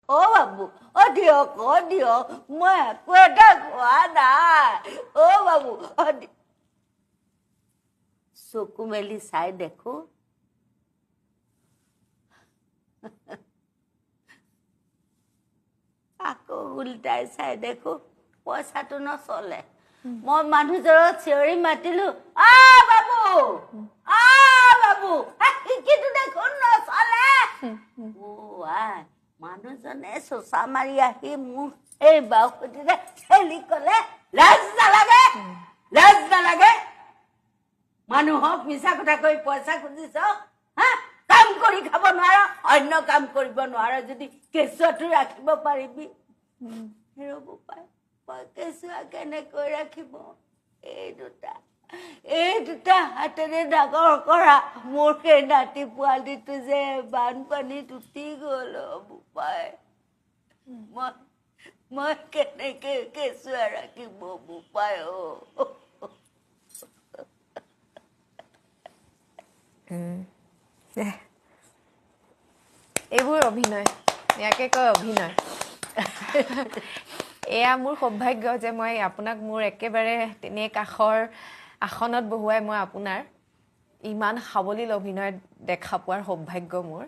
অ বাবু অ দিয়ক মই একো এটা খোৱা নাই অ বাবু চকু মেলি চাই দেখো আকৌ উল্টাই চাই দেখো পইচাটো নচলে মই মানুহজনক চিঞৰি মাতিলো বাবু বাবু কিন্তু দেখোন নচলে মানুহজনে চোচা মাৰি আহি মোক এই বাউসুটিৰে ঠেলি কলে লাজ নালাগে মানুহক মিছা কথা কৈ পইচা খুজিছ কাম কৰি খাব নোৱাৰ অন্য কাম কৰিব নোৱাৰ যদি কেঁচুৱাটো ৰাখিব পাৰিবি ৰব পাই মই কেঁচুৱা কেনেকৈ ৰাখিব এই দুটা হাতেৰে ডাঙৰ কৰা মোৰ সেই নাতি পোৱালিটো যে বানপানীত উটি গল বোপাই মই কেনেকে কেঁচুৱা ৰাখিব বোপাই এইবোৰ অভিনয় ইয়াকে কয় অভিনয় এয়া মোৰ সৌভাগ্য যে মই আপোনাক মোৰ একেবাৰে তেনে কাষৰ আসনত বহুৱাই মই আপোনাৰ ইমান সাৱলীল অভিনয় দেখা পোৱাৰ সৌভাগ্য মোৰ